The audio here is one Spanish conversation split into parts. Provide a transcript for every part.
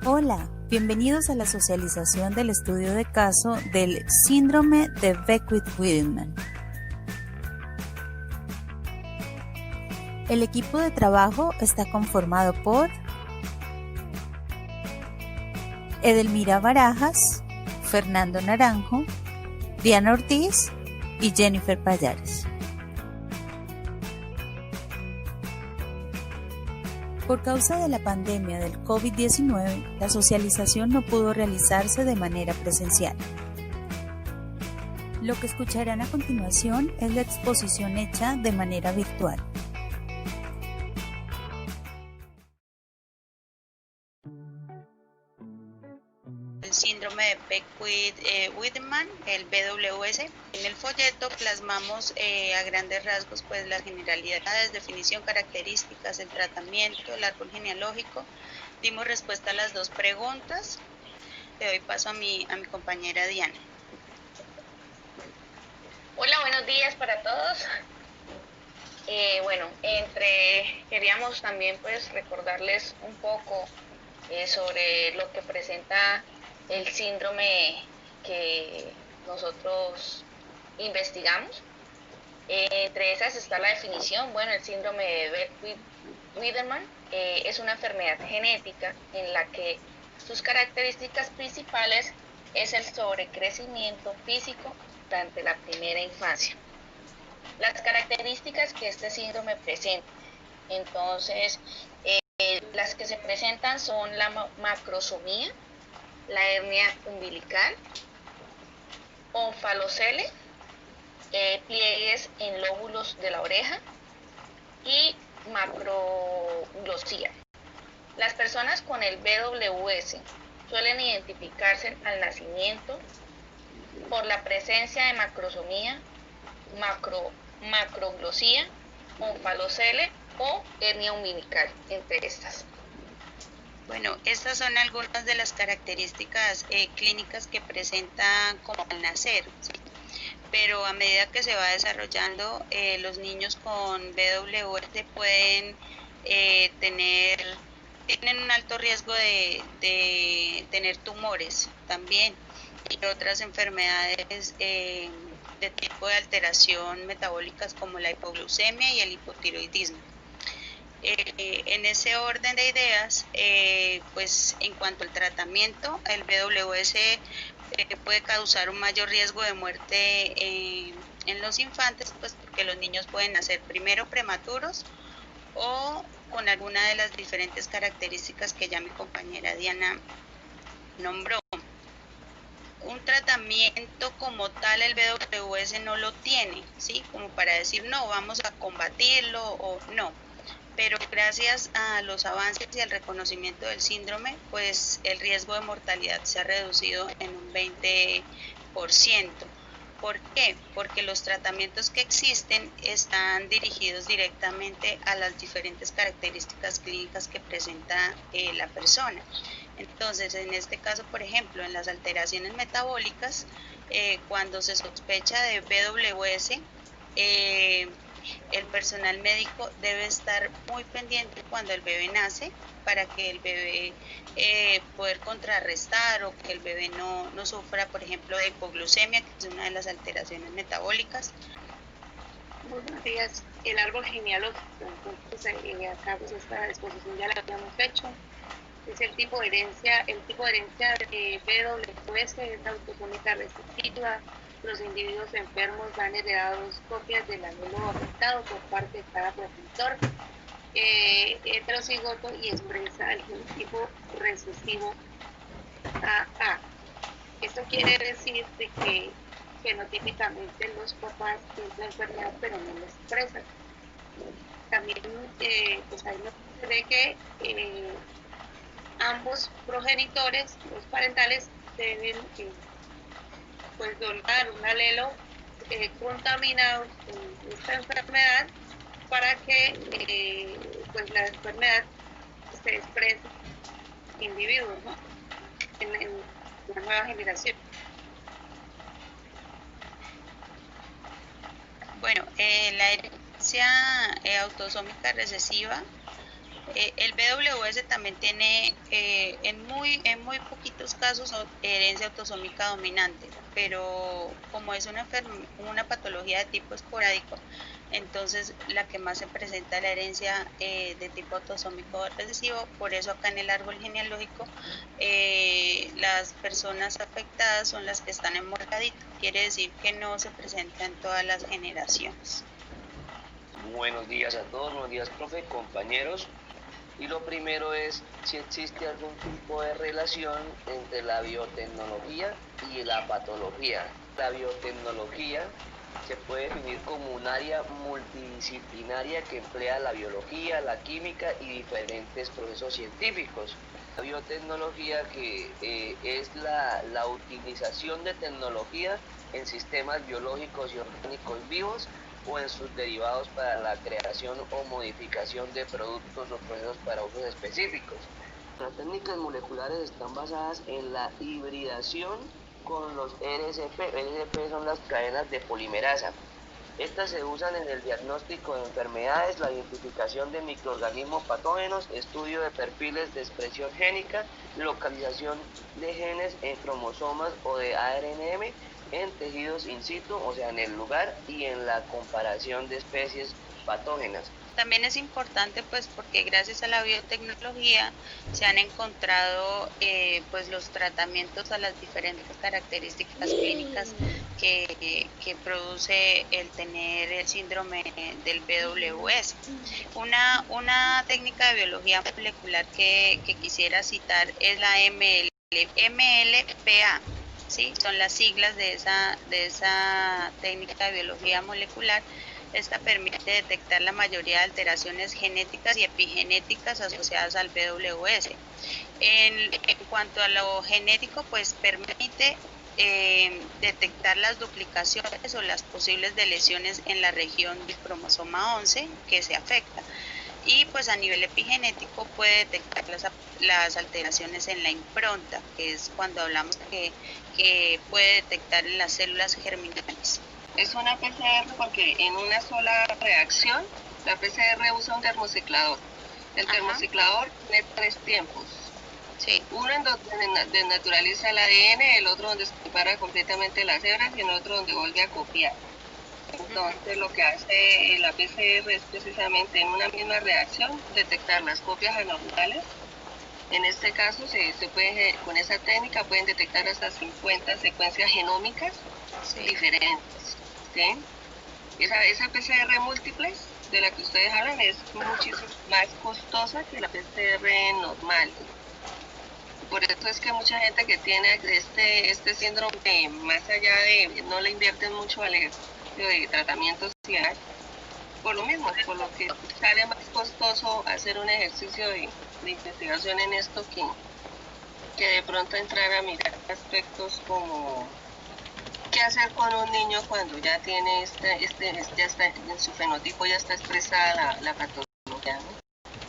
Hola, bienvenidos a la socialización del estudio de caso del síndrome de Beckwith-Wiedemann. El equipo de trabajo está conformado por Edelmira Barajas, Fernando Naranjo, Diana Ortiz y Jennifer Payares. Por causa de la pandemia del COVID-19, la socialización no pudo realizarse de manera presencial. Lo que escucharán a continuación es la exposición hecha de manera virtual. El síndrome de Beckwith-Wiedemann, el BWS. En el folleto plasmamos a grandes rasgos pues las generalidades, definición, características, el tratamiento, el árbol genealógico. Dimos respuesta a las dos preguntas. Le doy paso a mi compañera Diana. Hola, buenos días para todos. Queríamos también pues recordarles un poco sobre lo que presenta el síndrome que nosotros investigamos. Entre esas está la definición. Bueno, el síndrome de Beckwith-Wiedemann es una enfermedad genética en la que sus características principales es el sobrecrecimiento físico durante la primera infancia. Las características que este síndrome presenta, entonces, las que se presentan son la macrosomía, la hernia umbilical, onfalocele, pliegues en lóbulos de la oreja y macroglosía. Las personas con el BWS suelen identificarse al nacimiento por la presencia de macrosomía, macroglosía, onfalocele o hernia umbilical, entre estas. Bueno, estas son algunas de las características clínicas que presentan como al nacer, ¿sí? Pero a medida que se va desarrollando, los niños con BWS pueden tienen un alto riesgo de tener tumores también y otras enfermedades de tipo de alteración metabólicas como la hipoglucemia y el hipotiroidismo. En ese orden de ideas, pues en cuanto al tratamiento, el BWS puede causar un mayor riesgo de muerte en los infantes, pues porque los niños pueden nacer primero prematuros o con alguna de las diferentes características que ya mi compañera Diana nombró. Un tratamiento como tal el BWS no lo tiene, ¿sí? Como para decir, no, vamos a combatirlo o no. Pero gracias a los avances y al reconocimiento del síndrome, pues el riesgo de mortalidad se ha reducido en un 20%. ¿Por qué? Porque los tratamientos que existen están dirigidos directamente a las diferentes características clínicas que presenta la persona. Entonces, en este caso, por ejemplo, en las alteraciones metabólicas, cuando se sospecha de BWS, el personal médico debe estar muy pendiente cuando el bebé nace para que el bebé poder contrarrestar o que el bebé no sufra, por ejemplo, de hipoglucemia, que es una de las alteraciones metabólicas. Buenos días. El árbol genealógico, entonces acá pues esta exposición ya la habíamos hecho. Es el tipo de herencia de BWS es autosómica recesiva. Los individuos enfermos dan heredados copias del alelo afectado por parte de cada progenitor heterocigoto y expresa el genotipo recesivo AA. Esto quiere decir de que fenotípicamente los papás tienen la enfermedad pero no lo expresan. También pues ahí nos se ve que ambos progenitores, los parentales, deben pues donar un alelo contaminado con esta enfermedad para que pues la enfermedad se exprese en individuos, ¿no? en la nueva generación. Bueno, la herencia autosómica recesiva El BWS también tiene en muy poquitos casos herencia autosómica dominante, pero como es una patología de tipo esporádico, entonces la que más se presenta es la herencia de tipo autosómico recesivo. Por eso acá en el árbol genealógico las personas afectadas son las que están en moradito, quiere decir que no se presenta en todas las generaciones. Buenos días a todos, buenos días profe, compañeros. Y lo primero es si existe algún tipo de relación entre la biotecnología y la patología. La biotecnología se puede definir como un área multidisciplinaria que emplea la biología, la química y diferentes procesos científicos. La biotecnología es la utilización de tecnología en sistemas biológicos y orgánicos vivos o en sus derivados para la creación o modificación de productos o procesos para usos específicos. Las técnicas moleculares están basadas en la hibridación con los RCP. RCP son las cadenas de polimerasa. Estas se usan en el diagnóstico de enfermedades, la identificación de microorganismos patógenos, estudio de perfiles de expresión génica, localización de genes en cromosomas o de ARNM, en tejidos in situ, o sea, en el lugar, y en la comparación de especies patógenas. También es importante pues porque gracias a la biotecnología se han encontrado pues los tratamientos a las diferentes características clínicas que produce el tener el síndrome del BWS. Una técnica de biología molecular que quisiera citar es la MLPA. ¿Sí? Son las siglas de esa técnica de biología molecular. Esta permite detectar la mayoría de alteraciones genéticas y epigenéticas asociadas al BWS. En cuanto a lo genético, pues permite detectar las duplicaciones o las posibles lesiones en la región del cromosoma 11 que se afecta. Y pues a nivel epigenético puede detectar las alteraciones en la impronta, que es cuando hablamos que puede detectar en las células germinales. Es una PCR porque en una sola reacción la PCR usa un termociclador. El termociclador tiene 3 tiempos. Sí. Uno en donde desnaturaliza el ADN, el otro donde se separa completamente las hebras y el otro donde vuelve a copiar. Entonces lo que hace la PCR es precisamente en una misma reacción detectar las copias anormales. En este caso con esa técnica pueden detectar hasta 50 secuencias genómicas diferentes. ¿Sí? Esa PCR múltiples de la que ustedes hablan es muchísimo más costosa que la PCR normal. Por eso es que mucha gente que tiene este síndrome, más allá de no le invierten mucho al ejercicio de tratamientos, por lo mismo, por lo que sale más costoso hacer un ejercicio de investigación en esto que de pronto entrar a mirar aspectos como qué hacer con un niño cuando ya tiene ya está en su fenotipo, ya está expresada la patología, ¿no?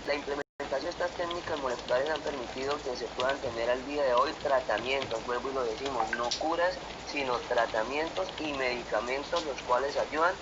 La implementación de estas técnicas moleculares han permitido que se puedan tener al día de hoy tratamientos, vuelvo y lo decimos, no curas, sino tratamientos y medicamentos los cuales ayudan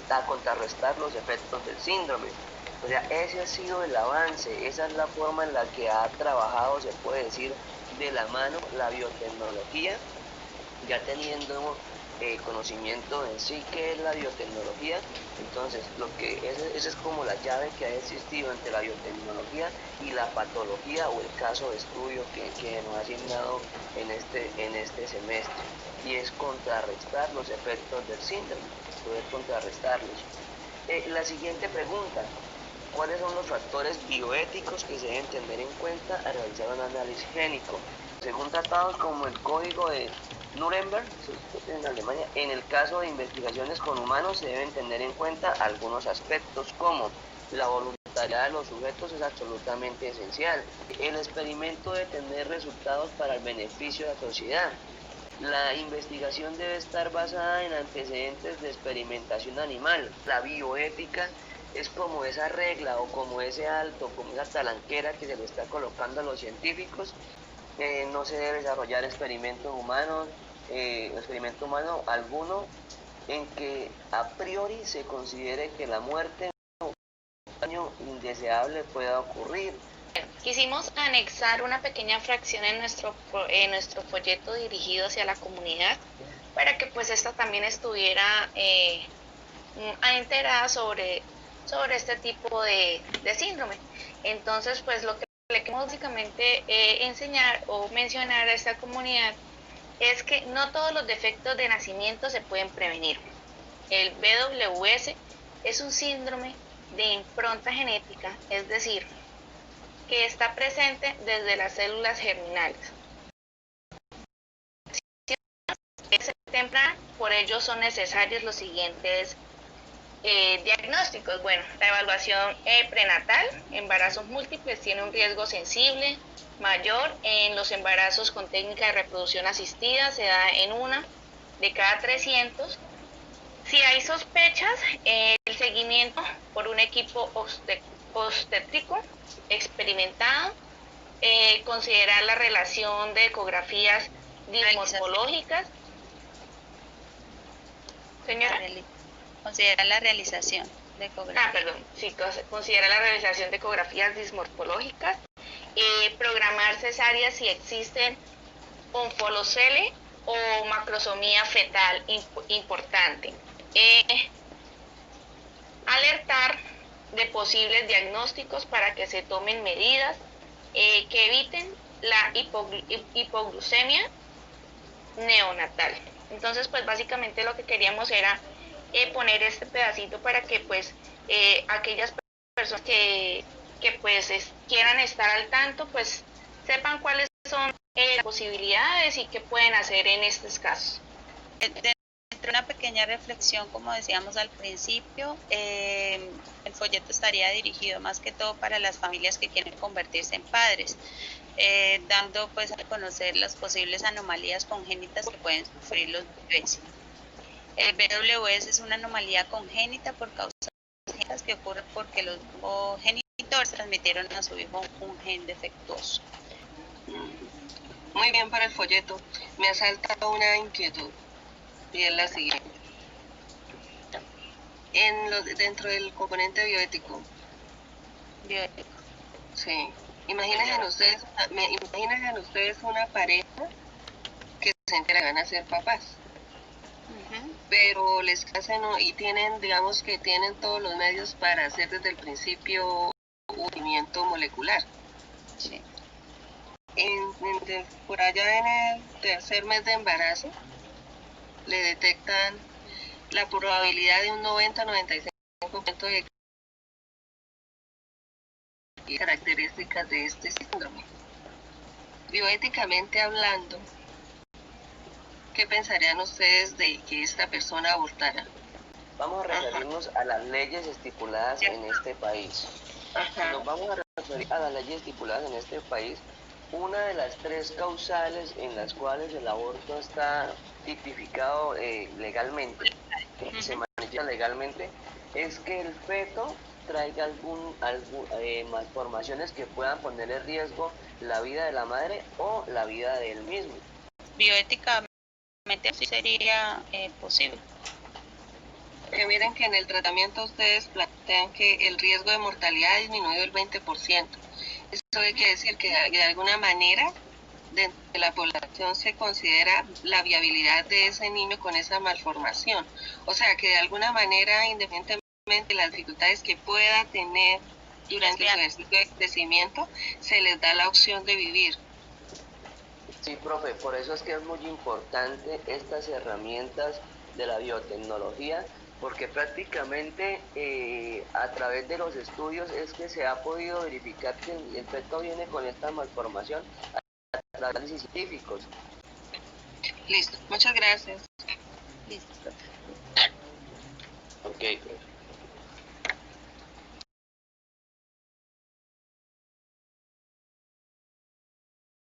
a contrarrestar los efectos del síndrome. O sea, ese ha sido el avance, esa es la forma en la que ha trabajado, se puede decir, de la mano la biotecnología, ya teniendo conocimiento en sí que es la biotecnología. Entonces esa es como la llave que ha existido entre la biotecnología y la patología o el caso de estudio que nos ha asignado en este semestre, y es contrarrestar los efectos del síndrome, poder contrarrestarlos. La siguiente pregunta: ¿cuáles son los factores bioéticos que se deben tener en cuenta al realizar un análisis génico? Según tratados como el Código de Nuremberg, en Alemania, en el caso de investigaciones con humanos se deben tener en cuenta algunos aspectos como la voluntariedad de los sujetos es absolutamente esencial. El experimento debe tener resultados para el beneficio de la sociedad. La investigación debe estar basada en antecedentes de experimentación animal. La bioética es como esa regla o como ese alto, como esa talanquera que se le está colocando a los científicos. No se debe desarrollar experimento humano alguno en que a priori se considere que la muerte daño indeseable pueda ocurrir. Quisimos anexar una pequeña fracción en nuestro folleto dirigido hacia la comunidad para que pues esta también estuviera enterada sobre este tipo de síndrome. Entonces pues lo que le queremos básicamente enseñar o mencionar a esta comunidad es que no todos los defectos de nacimiento se pueden prevenir. El BWS es un síndrome de impronta genética, es decir, que está presente desde las células germinales. Es temprana, por ello son necesarios los siguientes diagnósticos. Bueno, la evaluación prenatal, embarazos múltiples, tiene un riesgo sensible mayor en los embarazos con técnica de reproducción asistida, se da en 1 de cada 300. Si hay sospechas, el seguimiento por un equipo obstétrico experimentado, considerar la relación de ecografías dismorfológicas. Señora. Considera la realización de ecografías. Sí, considera la realización de ecografías dismorfológicas, programar cesáreas si existen onfolocele o macrosomía fetal importante. Alertar de posibles diagnósticos para que se tomen medidas que eviten la hipoglucemia neonatal. Entonces, pues básicamente lo que queríamos era poner este pedacito para que pues aquellas personas que pues quieran estar al tanto, pues sepan cuáles son las posibilidades y qué pueden hacer en estos casos. Dentro de una pequeña reflexión, como decíamos al principio, el folleto estaría dirigido más que todo para las familias que quieren convertirse en padres, dando pues a conocer las posibles anomalías congénitas que pueden sufrir los bebés. El BWS es una anomalía congénita por causas genéticas que ocurre porque los progenitores transmitieron a su hijo un gen defectuoso. Muy bien para el folleto. Me ha saltado una inquietud y es la siguiente. Dentro del componente bioético. Bioético. Sí. Imagínense ustedes una pareja que se entera que van a ser papás. Pero les hacen y tienen, digamos que tienen todos los medios para hacer desde el principio un movimiento molecular. Sí. Por allá en el tercer mes de embarazo le detectan la probabilidad de un 90-95% de características de este síndrome. Bioéticamente hablando, ¿qué pensarían ustedes de que esta persona abortara? Vamos a referirnos a las leyes estipuladas en este país. Si nos vamos a referir a las leyes estipuladas en este país, una de las 3 causales en las cuales el aborto está tipificado legalmente, que se manifiesta legalmente, es que el feto traiga malformaciones que puedan poner en riesgo la vida de la madre o la vida de él mismo. Bioéticamente sí sería posible. Que miren que en el tratamiento ustedes plantean que el riesgo de mortalidad ha disminuido el 20%. Eso quiere decir que de alguna manera dentro de la población se considera la viabilidad de ese niño con esa malformación. O sea que de alguna manera, independientemente de las dificultades que pueda tener durante su ejercicio de crecimiento, se les da la opción de vivir. Sí, profe, por eso es que es muy importante estas herramientas de la biotecnología, porque prácticamente a través de los estudios es que se ha podido verificar que el feto viene con esta malformación a través de análisis científicos. Listo, muchas gracias. Listo, profe. Ok, profe.